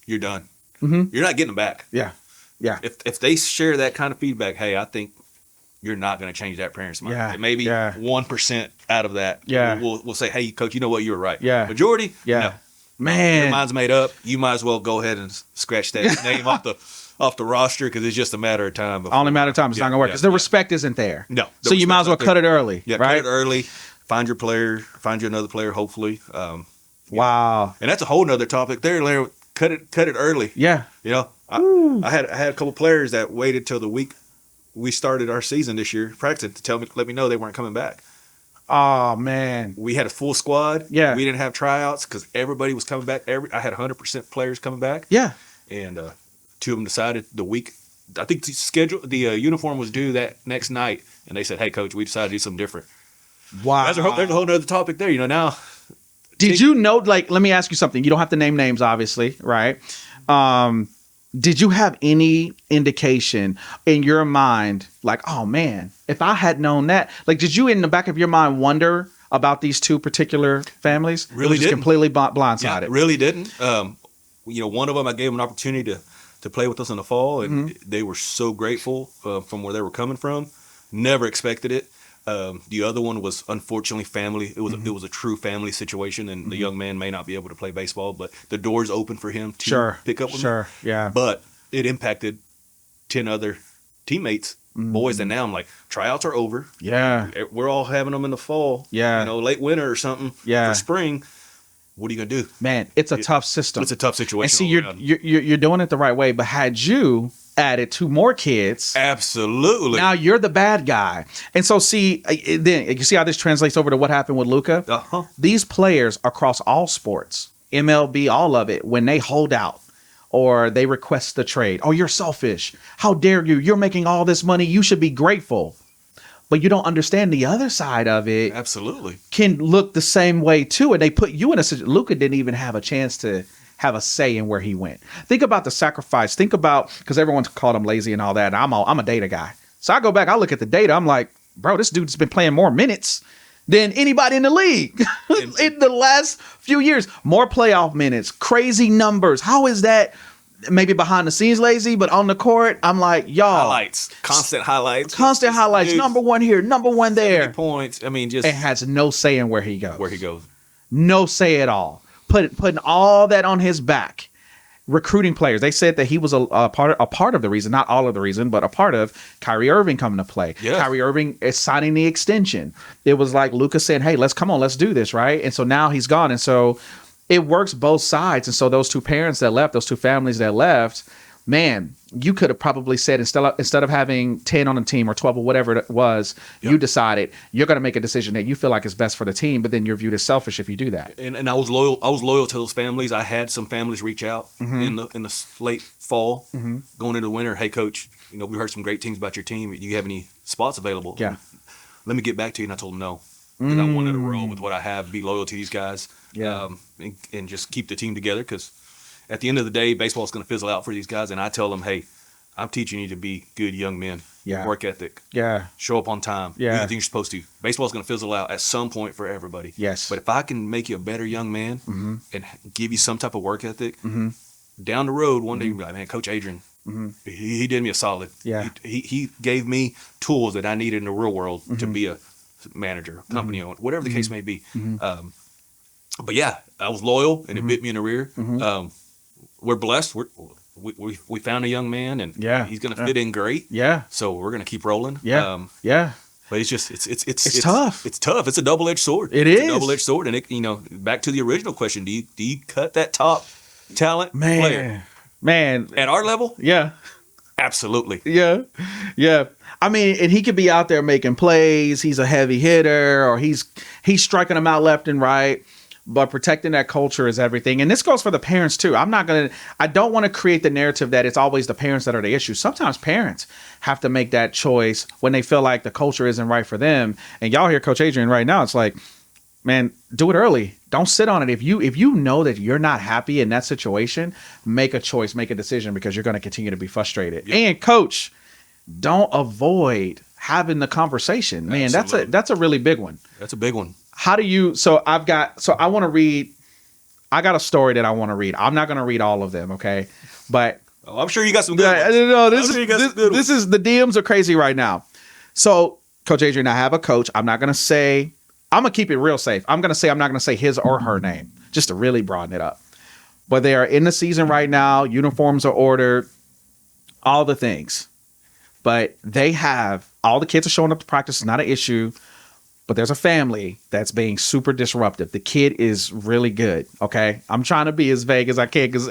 [SPEAKER 4] you're done. Mm-hmm. You're not getting them back.
[SPEAKER 3] Yeah.
[SPEAKER 4] If they share that kind of feedback, hey, I think you're not going to change that parent's mind.
[SPEAKER 3] Yeah.
[SPEAKER 4] Maybe 1% out of that.
[SPEAKER 3] Yeah.
[SPEAKER 4] We'll say, hey, coach, you know what? You were right.
[SPEAKER 3] Yeah.
[SPEAKER 4] Majority?
[SPEAKER 3] Yeah.
[SPEAKER 4] No.
[SPEAKER 3] Man.
[SPEAKER 4] Your mind's made up. You might as well go ahead and scratch that name off the roster because it's just a matter of time.
[SPEAKER 3] Only matter of time. It's not going to work because the respect isn't there.
[SPEAKER 4] No.
[SPEAKER 3] So you might as well cut it early.
[SPEAKER 4] Yeah,
[SPEAKER 3] right?
[SPEAKER 4] cut it early. Find your player. Find you another player, hopefully.
[SPEAKER 3] Wow.
[SPEAKER 4] And that's a whole nother topic there, Larry. Cut it early.
[SPEAKER 3] Yeah.
[SPEAKER 4] You know, I had a couple players that waited till the week we started our season this year, practicing, to let me know they weren't coming back.
[SPEAKER 3] Oh, man.
[SPEAKER 4] We had a full squad.
[SPEAKER 3] Yeah.
[SPEAKER 4] We didn't have tryouts because everybody was coming back. I had 100% players coming back.
[SPEAKER 3] Yeah.
[SPEAKER 4] And 2 of them decided the week. I think the uniform was due that next night, and they said, "Hey, coach, we decided to do something different."
[SPEAKER 3] Wow.
[SPEAKER 4] There's a whole other topic there. You know, now.
[SPEAKER 3] Did you know? Like, let me ask you something. You don't have to name names, obviously, right? Did you have any indication in your mind, like, oh man, if I had known that, like, did you in the back of your mind wonder about these 2 particular families?
[SPEAKER 4] Really
[SPEAKER 3] just
[SPEAKER 4] didn't.
[SPEAKER 3] Completely blindsided.
[SPEAKER 4] Yeah, really didn't. one of them I gave them an opportunity to play with us in the fall, and they were so grateful from where they were coming from. Never expected it. The other one was unfortunately family. It was a true family situation, and the young man may not be able to play baseball, but the door's open for him to pick up with me.
[SPEAKER 3] Yeah.
[SPEAKER 4] But it impacted 10 other teammates, boys, and now I'm like, tryouts are over.
[SPEAKER 3] Yeah.
[SPEAKER 4] We're all having them in the fall.
[SPEAKER 3] Yeah.
[SPEAKER 4] Late winter or something.
[SPEAKER 3] Yeah.
[SPEAKER 4] For spring. What are you gonna do?
[SPEAKER 3] Man, it's a tough system.
[SPEAKER 4] It's a tough situation.
[SPEAKER 3] And see, you're doing it the right way. But had you added 2 more kids,
[SPEAKER 4] absolutely,
[SPEAKER 3] now you're the bad guy. And so, then you see how this translates over to what happened with Luka. These players across all sports, MLB, all of it, when they hold out or they request the trade, oh, you're selfish. How dare you? You're making all this money. You should be grateful. But you don't understand the other side of it.
[SPEAKER 4] Absolutely.
[SPEAKER 3] Can look the same way too. And they put you in a situation. Luka didn't even have a chance to have a say in where he went. Think about the sacrifice. Think about, because everyone's called him lazy and all that. And I'm a data guy. So I go back, I look at the data. I'm like, bro, this dude's been playing more minutes than anybody in the league in the last few years. More playoff minutes, crazy numbers. How is that? Maybe behind the scenes lazy, but on the court, I'm like, y'all.
[SPEAKER 4] Highlights. Constant highlights.
[SPEAKER 3] Constant highlights.
[SPEAKER 4] Dude,
[SPEAKER 3] number 1 here, number 1 there.
[SPEAKER 4] Points. I mean, just.
[SPEAKER 3] It has no say in where he goes. No say at all. Putting all that on his back. Recruiting players. They said that he was a part of the reason, not all of the reason, but a part of Kyrie Irving coming to play.
[SPEAKER 4] Yeah.
[SPEAKER 3] Kyrie Irving is signing the extension. It was like Luka said, hey, let's do this, right? And so now he's gone. And so it works both sides. And so those 2 parents that left, those 2 families that left, man, you could have probably said instead of having 10 on the team or 12 or whatever it was, you decided you're going to make a decision that you feel like is best for the team, but then you're viewed as selfish if you do that.
[SPEAKER 4] And I was loyal. I was loyal to those families. I had some families reach out in the late fall, going into the winter. Hey, coach, we heard some great things about your team. Do you have any spots available?
[SPEAKER 3] Yeah.
[SPEAKER 4] Let me get back to you. And I told them no. Because I wanted to roll with what I have, be loyal to these guys, and just keep the team together. Because at the end of the day, baseball is going to fizzle out for these guys. And I tell them, hey, I'm teaching you to be good young men.
[SPEAKER 3] Yeah.
[SPEAKER 4] Work ethic.
[SPEAKER 3] Yeah.
[SPEAKER 4] Show up on time.
[SPEAKER 3] Yeah.
[SPEAKER 4] Do the things you're supposed to. Baseball is going to fizzle out at some point for everybody.
[SPEAKER 3] Yes.
[SPEAKER 4] But if I can make you a better young man and give you some type of work ethic, down the road, one day you'll be like, man, Coach Adrian, he did me a solid.
[SPEAKER 3] Yeah.
[SPEAKER 4] He gave me tools that I needed in the real world to be a manager, company owner, whatever the case may be. But yeah, I was loyal, and it bit me in the rear. We're blessed. We found a young man, and he's going to fit in great.
[SPEAKER 3] Yeah.
[SPEAKER 4] So we're going to keep rolling.
[SPEAKER 3] Yeah.
[SPEAKER 4] But it's just it's
[SPEAKER 3] tough.
[SPEAKER 4] It's tough. It's a double-edged sword.
[SPEAKER 3] It's
[SPEAKER 4] a double-edged sword, and it back to the original question: Do you cut that top talent player?
[SPEAKER 3] Man,
[SPEAKER 4] At our level,
[SPEAKER 3] yeah.
[SPEAKER 4] absolutely.
[SPEAKER 3] Yeah. I mean, and he could be out there making plays. He's a heavy hitter, or he's striking them out left and right. But protecting that culture is everything. And this goes for the parents too. I don't want to create the narrative that it's always the parents that are the issue. Sometimes parents have to make that choice when they feel like the culture isn't right for them. And y'all hear Coach Adrian right now. It's like, man, do it early. Don't sit on it. If you know that you're not happy in that situation, make a choice, make a decision, because you're going to continue to be frustrated. Yep. And coach, don't avoid having the conversation. Man,
[SPEAKER 4] Absolutely.
[SPEAKER 3] that's a really big one.
[SPEAKER 4] That's a big one.
[SPEAKER 3] How do you, I want to read, I got a story that I want to read. I'm not going to read all of them. Okay. But
[SPEAKER 4] I'm sure you got some good ones.
[SPEAKER 3] No, this is the DMs are crazy right now. So Coach Adrian, I have a coach. I'm going to keep it real safe. I'm not going to say his or her name just to really broaden it up, but they are in the season right now. Uniforms are ordered, all the things, but they have all the kids are showing up to practice. It's not an issue. But there's a family that's being super disruptive. The kid is really good. Okay. I'm trying to be as vague as I can because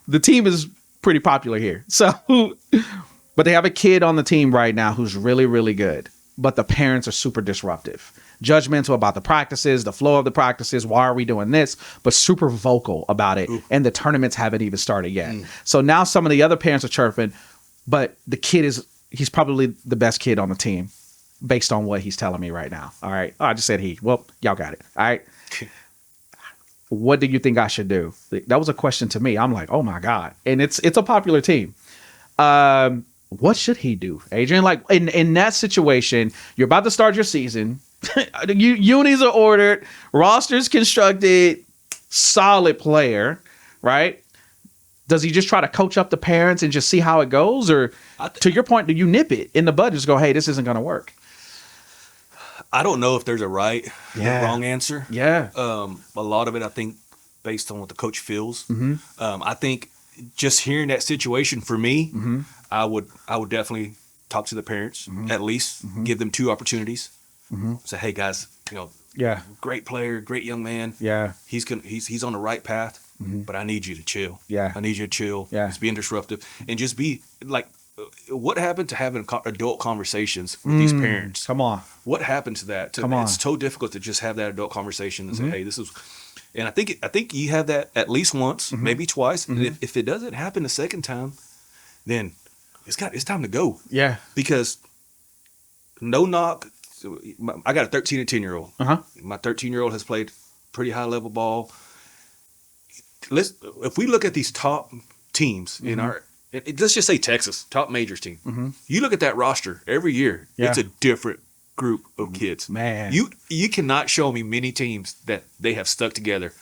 [SPEAKER 3] the team is pretty popular here. So, but they have a kid on the team right now who's really, really good. But the parents are super disruptive, judgmental about the practices, the flow of the practices. Why are we doing this? But super vocal about it. Ooh. And the tournaments haven't even started yet. So now some of the other parents are chirping, but the kid he's probably the best kid on the team, based on what he's telling me right now. All right. Oh, I just said he. Well, y'all got it. All right. What do you think I should do? That was a question to me. I'm like, oh my God. And it's a popular team. What should he do, Adrian? Like in that situation, you're about to start your season. Unis are ordered, rosters constructed, solid player, right? Does he just try to coach up the parents and just see how it goes? Or to your point, do you nip it in the bud? Just go, hey, this isn't going to work.
[SPEAKER 4] I don't know if there's a right or wrong answer.
[SPEAKER 3] Yeah.
[SPEAKER 4] A lot of it, I think, based on what the coach feels.
[SPEAKER 3] Mm-hmm.
[SPEAKER 4] I think just hearing that situation for me,
[SPEAKER 3] Mm-hmm.
[SPEAKER 4] I would definitely talk to the parents, at least give them 2 opportunities. Say, hey guys,
[SPEAKER 3] Yeah.
[SPEAKER 4] great player, great young man.
[SPEAKER 3] Yeah.
[SPEAKER 4] He's on the right path, but I need you to chill.
[SPEAKER 3] Yeah.
[SPEAKER 4] I need you to chill.
[SPEAKER 3] Yeah.
[SPEAKER 4] Just being disruptive and just be like, what happened to having adult conversations with these parents?
[SPEAKER 3] Come on.
[SPEAKER 4] What happened to that?
[SPEAKER 3] Come on.
[SPEAKER 4] It's so difficult to just have that adult conversation and say, hey, this is. And I think you have that at least once, maybe twice. And if it doesn't happen the second time, then it's time to go.
[SPEAKER 3] Yeah.
[SPEAKER 4] Because no knock. I got a 13 and 10-year-old.
[SPEAKER 3] Uh-huh.
[SPEAKER 4] My 13-year-old has played pretty high level ball. If we look at these top teams in our, let's just say Texas, top majors team. You look at that roster every year.
[SPEAKER 3] Yeah.
[SPEAKER 4] It's a different group of kids.
[SPEAKER 3] Man.
[SPEAKER 4] You cannot show me many teams that they have stuck together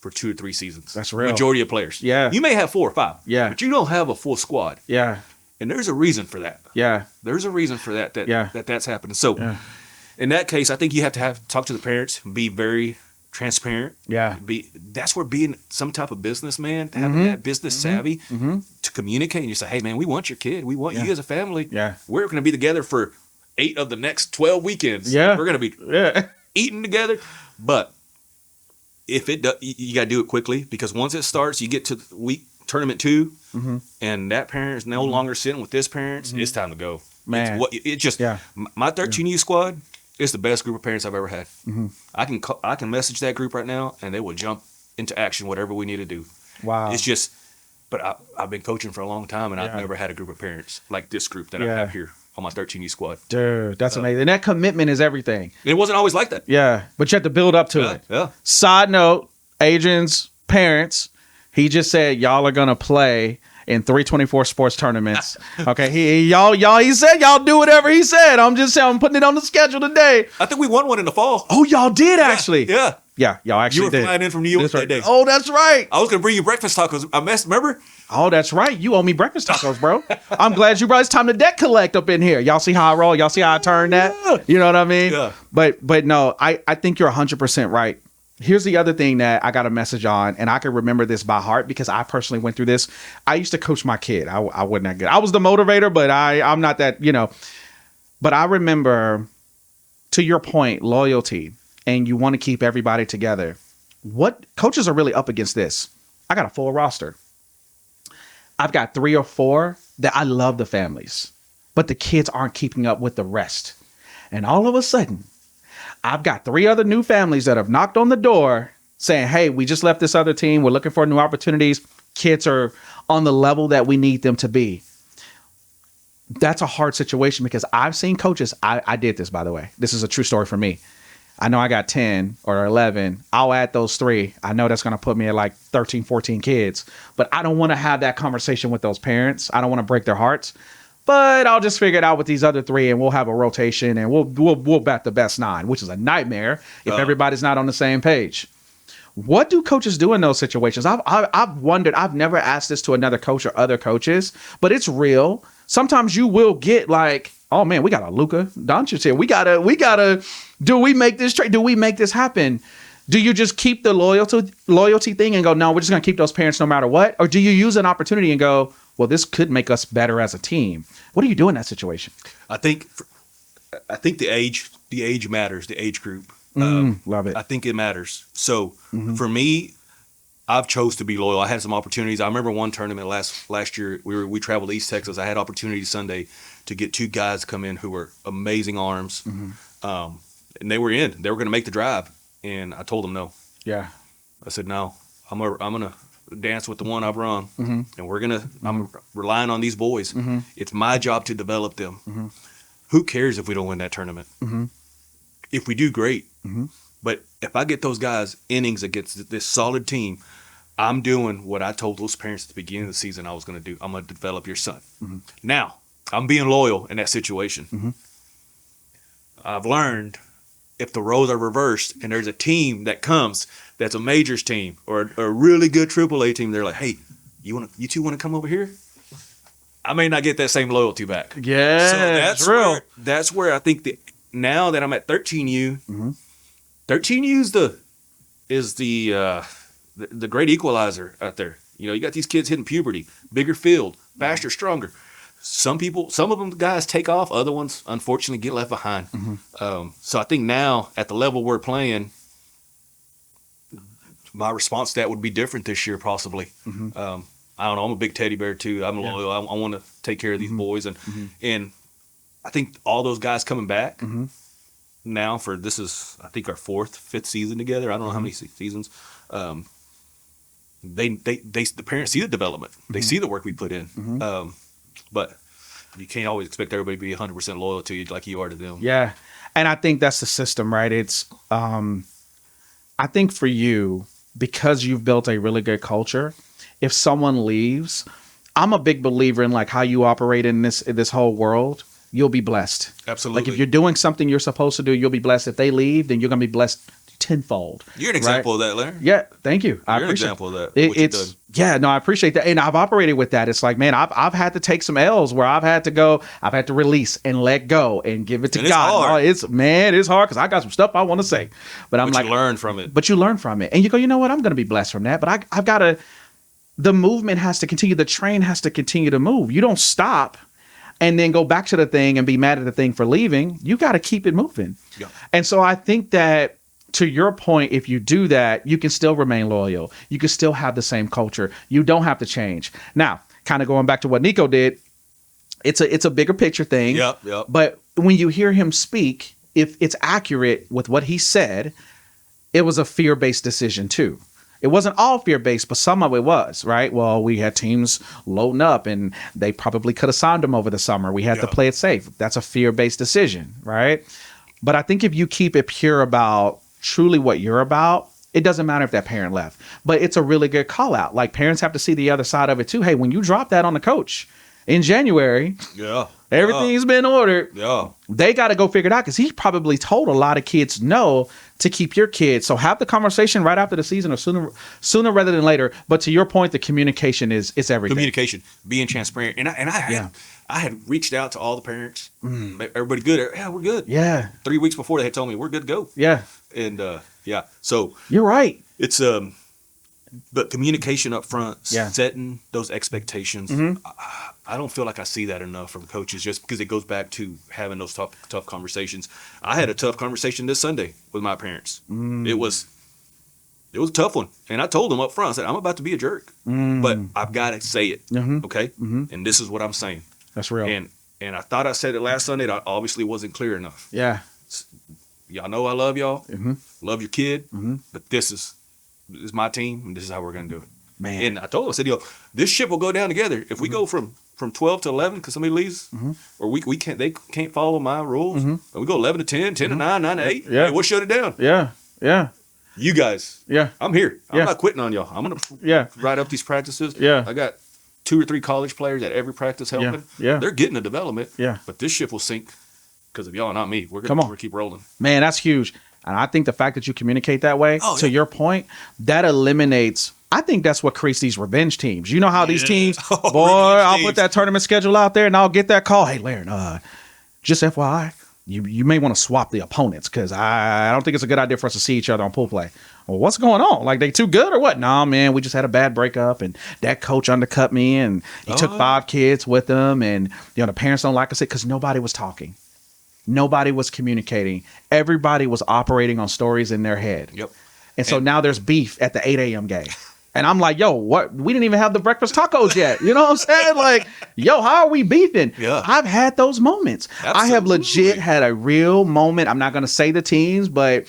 [SPEAKER 4] for 2 or 3 seasons.
[SPEAKER 3] That's real.
[SPEAKER 4] Majority of players.
[SPEAKER 3] Yeah.
[SPEAKER 4] You may have 4 or 5.
[SPEAKER 3] Yeah.
[SPEAKER 4] But you don't have a full squad.
[SPEAKER 3] Yeah.
[SPEAKER 4] And there's a reason for that.
[SPEAKER 3] Yeah.
[SPEAKER 4] There's a reason for that
[SPEAKER 3] Yeah.
[SPEAKER 4] that's happening. So in that case, I think you have to talk to the parents, be very transparent.
[SPEAKER 3] Yeah.
[SPEAKER 4] That's where being some type of businessman, having that business savvy to communicate and you say, hey man, we want your kid. We want you as a family.
[SPEAKER 3] Yeah.
[SPEAKER 4] We're going to be together for 8 of the next 12 weekends.
[SPEAKER 3] Yeah.
[SPEAKER 4] We're going to be eating together. But if it does, you got to do it quickly because once it starts, you get to week tournament 2 and that parent is no longer sitting with this parent. It's time to go.
[SPEAKER 3] Man.
[SPEAKER 4] My 13U squad is the best group of parents I've ever had. I can message that group right now and they will jump into action, whatever we need to do.
[SPEAKER 3] Wow.
[SPEAKER 4] It's just, but I've been coaching for a long time and I've never had a group of parents like this group that I have here on my 13U squad.
[SPEAKER 3] Dude, that's amazing. And that commitment is everything.
[SPEAKER 4] It wasn't always like that.
[SPEAKER 3] Yeah. But you have to build up to it.
[SPEAKER 4] Yeah.
[SPEAKER 3] Side note, Adrian's parents, he just said y'all are gonna play in 324 sports tournaments. Okay, he said y'all do whatever he said. I'm just saying I'm putting it on the schedule today.
[SPEAKER 4] I think we won one in the fall.
[SPEAKER 3] Oh, y'all did actually.
[SPEAKER 4] Yeah.
[SPEAKER 3] Yeah, y'all actually
[SPEAKER 4] You were
[SPEAKER 3] did.
[SPEAKER 4] flying in from New York that day.
[SPEAKER 3] Oh, that's right.
[SPEAKER 4] I was gonna bring you breakfast tacos. Remember?
[SPEAKER 3] Oh, that's right. You owe me breakfast tacos, bro. I'm glad you brought. It's time to debt collect up in here. Y'all see how I roll? Y'all see how I turn that? You know what I mean?
[SPEAKER 4] Yeah.
[SPEAKER 3] But no, I think you're 100% right. Here's the other thing that I got a message on, and I can remember this by heart because I personally went through this. I used to coach my kid. I wasn't that good. I was the motivator, but I'm not that, But I remember, to your point, loyalty, and you want to keep everybody together. What coaches are really up against this? I got a full roster. I've got 3 or 4 that I love the families, but the kids aren't keeping up with the rest. And all of a sudden, I've got 3 other new families that have knocked on the door saying, hey, we just left this other team. We're looking for new opportunities. Kids are on the level that we need them to be. That's a hard situation because I've seen coaches. I did this, by the way. This is a true story for me. I know I got 10 or 11. I'll add those 3. I know that's going to put me at like 13, 14 kids, but I don't want to have that conversation with those parents. I don't want to break their hearts. But I'll just figure it out with these other 3 and we'll have a rotation and we'll bat the best 9, which is a nightmare if everybody's not on the same page. What do coaches do in those situations? I've wondered. I've never asked this to another coach or other coaches, but it's real. Sometimes you will get like, oh man, we got a Luka Doncic here. We gotta, do we make this trade? Do we make this happen? Do you just keep the loyalty thing and go, no, we're just gonna keep those parents no matter what? Or do you use an opportunity and go, well, this could make us better as a team? What do you do in that situation?
[SPEAKER 4] I think the age matters, the age group.
[SPEAKER 3] Love it.
[SPEAKER 4] I think it matters. So for me, I've chose to be loyal. I had some opportunities. I remember one tournament last year. We traveled to East Texas. I had opportunity Sunday to get 2 guys to come in who were amazing arms, and they were in. They were going to make the drive, and I told them no.
[SPEAKER 3] Yeah.
[SPEAKER 4] I said no. I'm gonna dance with the one I've run, and I'm relying on these boys. It's my job to develop them. Who cares if we don't win that tournament? If we do, great. But if I get those guys innings against this solid team, I'm doing what I told those parents at the beginning of the season I was going to do. I'm going to develop your son. Now, I'm being loyal in that situation. I've learned if the roles are reversed and there's a team that comes that's a majors team or a really good AAA team, they're like, hey, you two want to come over here? I may not get that same loyalty back.
[SPEAKER 3] Yeah,
[SPEAKER 4] So that's
[SPEAKER 3] real.
[SPEAKER 4] That's where I think now that I'm at 13U,
[SPEAKER 3] Mm-hmm.
[SPEAKER 4] 13U is the great equalizer out there. You know, you got these kids hitting puberty, bigger field, faster, stronger. Some of them guys take off, other ones unfortunately get left behind.
[SPEAKER 3] Mm-hmm.
[SPEAKER 4] So I think now at the level we're playing, my response to that would be different this year, possibly.
[SPEAKER 3] Mm-hmm.
[SPEAKER 4] I don't know. I'm a big teddy bear too. I'm loyal. I want to take care of these boys, and I think all those guys coming back now for this is I think our 4th, 5th season together. I don't know how many seasons. The parents see the development. They see the work we put in. But you can't always expect everybody to be 100% loyal to you like you are to them.
[SPEAKER 3] Yeah. And I think that's the system, right? It's, I think for you, because you've built a really good culture, if someone leaves, I'm a big believer in like how you operate in this whole world, you'll be blessed.
[SPEAKER 4] Absolutely.
[SPEAKER 3] Like if you're doing something you're supposed to do, you'll be blessed. If they leave, then you're going to be blessed tenfold.
[SPEAKER 4] You're an example of that, Larry.
[SPEAKER 3] Yeah, thank you. I
[SPEAKER 4] You're an
[SPEAKER 3] appreciate
[SPEAKER 4] example of that.
[SPEAKER 3] It's yeah, no, I appreciate that, and I've operated with that. It's like, man, I've had to take some L's where I've had to release and let go and give it to
[SPEAKER 4] And
[SPEAKER 3] God.
[SPEAKER 4] it's hard.
[SPEAKER 3] It's hard because I got some stuff I want to say, but I'm like,
[SPEAKER 4] you learn from it.
[SPEAKER 3] But you learn from it, and you go, you know what? I'm going to be blessed from that, but I've got to. The movement has to continue. The train has to continue to move. You don't stop and then go back to the thing and be mad at the thing for leaving. You got to keep it moving.
[SPEAKER 4] Yeah.
[SPEAKER 3] And so I think that, to your point, if you do that, you can still remain loyal. You can still have the same culture. You don't have to change. Now, kind of going back to what Nico did, it's a bigger picture thing.
[SPEAKER 4] Yep.
[SPEAKER 3] But when you hear him speak, if it's accurate with what he said, it was a fear-based decision too. It wasn't all fear-based, but some of it was, right? Well, we had teams loading up, and they probably could have signed him over the summer. We had to play it safe. That's a fear-based decision, right? But I think if you keep it pure about truly what you're about, it doesn't matter if that parent left. But it's a really good call out. Like, parents have to see the other side of it too. Hey, when you drop that on the coach in January, everything's been ordered.
[SPEAKER 4] Yeah.
[SPEAKER 3] They got to go figure it out, because he probably told a lot of kids no to keep your kids. So have the conversation right after the season, or sooner rather than later. But to your point, the communication is everything.
[SPEAKER 4] Communication, being transparent, and I had reached out to all the parents. Everybody good? Yeah, we're good.
[SPEAKER 3] Yeah.
[SPEAKER 4] 3 weeks before they had told me we're good to go.
[SPEAKER 3] Yeah.
[SPEAKER 4] And so
[SPEAKER 3] You're right.
[SPEAKER 4] it's but communication up front,
[SPEAKER 3] Yeah.
[SPEAKER 4] setting those expectations. I don't feel like I see that enough from coaches, just because it goes back to having those tough conversations. I had a tough conversation this Sunday with my parents. It was a tough one, and I told them up front. I said, I'm about to be a jerk, but I've got to say it, okay? And this is what I'm saying.
[SPEAKER 3] That's real.
[SPEAKER 4] And I thought I said it last Sunday. I obviously wasn't clear enough.
[SPEAKER 3] Yeah.
[SPEAKER 4] Y'all know I love y'all, love your kid, but this is my team, and this is how we're gonna do it.
[SPEAKER 3] Man.
[SPEAKER 4] And I told him, I said, this ship will go down together. If we go from 12 to 11 because somebody leaves, or they can't follow my rules, and we go 11 to 10, 10 to 9, 9 to 8,
[SPEAKER 3] Yeah.
[SPEAKER 4] hey, we'll shut it down.
[SPEAKER 3] Yeah.
[SPEAKER 4] You guys,
[SPEAKER 3] Yeah.
[SPEAKER 4] I'm here. I'm
[SPEAKER 3] Yeah.
[SPEAKER 4] not quitting on y'all. I'm gonna write up these practices.
[SPEAKER 3] Yeah.
[SPEAKER 4] I got 2 or 3 college players at every practice helping.
[SPEAKER 3] Yeah.
[SPEAKER 4] They're getting the development.
[SPEAKER 3] Yeah.
[SPEAKER 4] But this ship will sink because of y'all, not me. We're
[SPEAKER 3] Come on.
[SPEAKER 4] gonna keep rolling.
[SPEAKER 3] Man, that's huge. And I think the fact that you communicate that way, to your point, that eliminates. I think that's what creates these revenge teams. You know how these teams, boy, I'll put that tournament schedule out there and I'll get that call. Hey, Larry, just FYI, you may want to swap the opponents, because I don't think it's a good idea for us to see each other on pool play. Well, what's going on? Like, they too good or what? Nah, man, we just had a bad breakup, and that coach undercut me, and he took 5 kids with him, and the parents don't like us because nobody was talking. Nobody was communicating. Everybody was operating on stories in their head.
[SPEAKER 4] Yep.
[SPEAKER 3] And so now there's beef at the 8 a.m. game. And I'm like, yo, what? We didn't even have the breakfast tacos yet. You know what I'm saying? Like, yo, how are we beefing?
[SPEAKER 4] Yeah.
[SPEAKER 3] I've had those moments.
[SPEAKER 4] Absolutely.
[SPEAKER 3] I have legit had a real moment. I'm not going to say the teams, but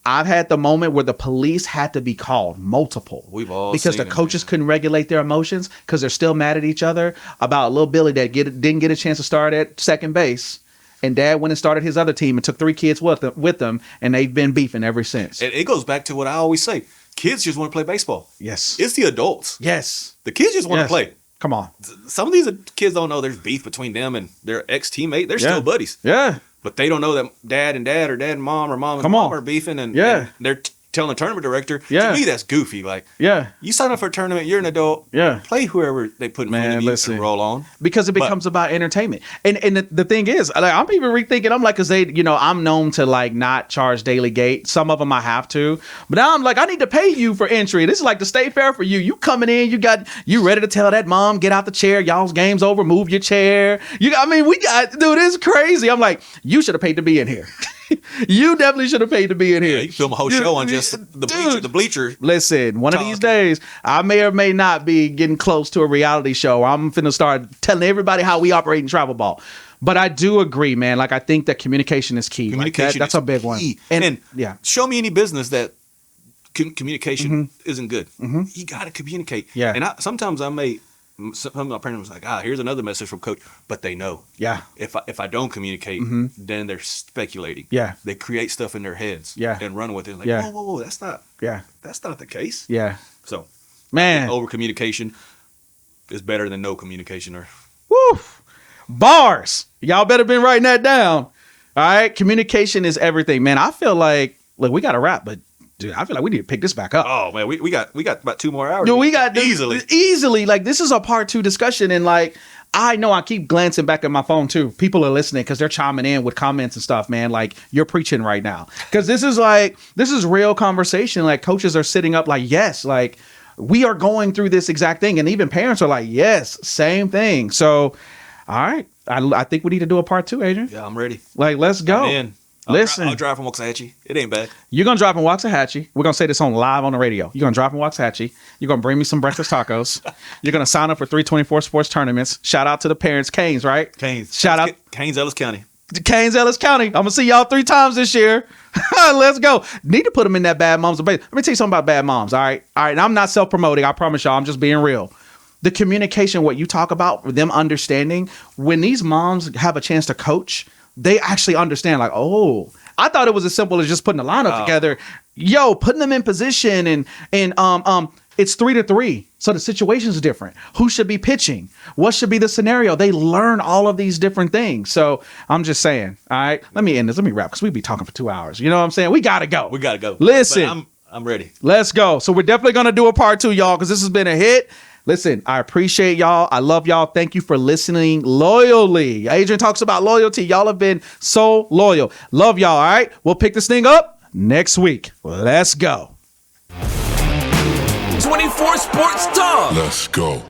[SPEAKER 3] I've had the moment where the police had to be called, multiple.
[SPEAKER 4] We've all
[SPEAKER 3] because
[SPEAKER 4] seen
[SPEAKER 3] the
[SPEAKER 4] it,
[SPEAKER 3] coaches
[SPEAKER 4] man.
[SPEAKER 3] couldn't regulate their emotions because they're still mad at each other about little Billy that didn't get a chance to start at second base. And Dad went and started his other team and took 3 kids with them, and they've been beefing ever since.
[SPEAKER 4] It goes back to what I always say. Kids just want to play baseball.
[SPEAKER 3] Yes.
[SPEAKER 4] It's the adults.
[SPEAKER 3] Yes.
[SPEAKER 4] The kids just want to play.
[SPEAKER 3] Come on.
[SPEAKER 4] Some of these kids don't know there's beef between them and their ex-teammate. They're still buddies.
[SPEAKER 3] Yeah.
[SPEAKER 4] But they don't know that dad and mom or mom and
[SPEAKER 3] Come
[SPEAKER 4] mom
[SPEAKER 3] on.
[SPEAKER 4] are beefing, and
[SPEAKER 3] Yeah.
[SPEAKER 4] and they're telling the tournament director,
[SPEAKER 3] Yeah.
[SPEAKER 4] to me, that's goofy. Like,
[SPEAKER 3] Yeah.
[SPEAKER 4] you sign up for a tournament, you're an adult.
[SPEAKER 3] Yeah.
[SPEAKER 4] Play whoever they put in front
[SPEAKER 3] Man,
[SPEAKER 4] of you
[SPEAKER 3] listen.
[SPEAKER 4] and roll on.
[SPEAKER 3] Because it becomes about entertainment. And the thing is, like, I'm even rethinking, I'm like, because they, I'm known to like not charge daily gate. Some of them I have to. But now I'm like, I need to pay you for entry. This is like the state fair for you. You coming in, you ready to tell that mom, get out the chair, y'all's game's over, move your chair. Dude, it's crazy. I'm like, you should have paid to be in here. You definitely should have paid to be in here.
[SPEAKER 4] Yeah, you can film a whole show on just the bleacher.
[SPEAKER 3] Listen, one of these days, I may or may not be getting close to a reality show. I'm finna start telling everybody how we operate in travel ball. But I do agree, man. Like, I think that communication is key.
[SPEAKER 4] Communication
[SPEAKER 3] that's
[SPEAKER 4] is
[SPEAKER 3] a big one.
[SPEAKER 4] key.
[SPEAKER 3] And
[SPEAKER 4] yeah, show me any business that communication isn't good. You got to communicate.
[SPEAKER 3] Yeah.
[SPEAKER 4] And sometimes some of my parents was like, here's another message from coach, but they know.
[SPEAKER 3] Yeah.
[SPEAKER 4] If I don't communicate, then they're speculating.
[SPEAKER 3] Yeah.
[SPEAKER 4] They create stuff in their heads.
[SPEAKER 3] Yeah.
[SPEAKER 4] And run with it. Like,
[SPEAKER 3] Yeah.
[SPEAKER 4] whoa, that's not the case.
[SPEAKER 3] Yeah.
[SPEAKER 4] So,
[SPEAKER 3] man,
[SPEAKER 4] over communication is better than no communication.
[SPEAKER 3] Woo! Bars. Y'all better been writing that down. All right. Communication is everything, man. I feel like, look, we got to wrap, but dude, I feel like we need to pick this back up.
[SPEAKER 4] Oh man, we got about 2 more hours.
[SPEAKER 3] Dude, we got
[SPEAKER 4] easily.
[SPEAKER 3] Like, this is a part 2 discussion, and like, I know I keep glancing back at my phone too. People are listening because they're chiming in with comments and stuff, man. Like, you're preaching right now, because this is real conversation. Like, coaches are sitting up like, yes, like, we are going through this exact thing, and even parents are like, yes, same thing. So, all right, I think we need to do a part 2, Adrian.
[SPEAKER 4] Yeah, I'm ready.
[SPEAKER 3] Like, let's go.
[SPEAKER 4] I'm in.
[SPEAKER 3] Listen,
[SPEAKER 4] I'll drive from Waxahachie. It ain't bad.
[SPEAKER 3] You're going to drop in Waxahachie. We're going to say this on live on the radio. You're going to drop in Waxahachie. You're going to bring me some breakfast tacos. You're going to sign up for 324 sports tournaments. Shout out to the parents. Canes, right?
[SPEAKER 4] Canes.
[SPEAKER 3] Shout out.
[SPEAKER 4] Canes, Ellis County.
[SPEAKER 3] Canes, Ellis County. I'm going to see y'all 3 times this year. Let's go. Need to put them in that bad moms debate. Let me tell you something about bad moms. All right. And I'm not self-promoting. I promise y'all. I'm just being real. The communication, what you talk about, them understanding, when these moms have a chance to coach, they actually understand, like, oh, I thought it was as simple as just putting the lineup together. Yo, putting them in position, and it's 3-3. So the situation's different. Who should be pitching? What should be the scenario? They learn all of these different things. So I'm just saying, all right, let me end this. Let me wrap, because we'd be talking for 2 hours. You know what I'm saying? We got to go. Listen.
[SPEAKER 4] I'm ready.
[SPEAKER 3] Let's go. So we're definitely going to do a part 2, y'all, because this has been a hit. Listen, I appreciate y'all. I love y'all. Thank you for listening loyally. Adrian talks about loyalty. Y'all have been so loyal. Love y'all. All right. We'll pick this thing up next week. Let's go.
[SPEAKER 1] 24 Sports Talk.
[SPEAKER 2] Let's go.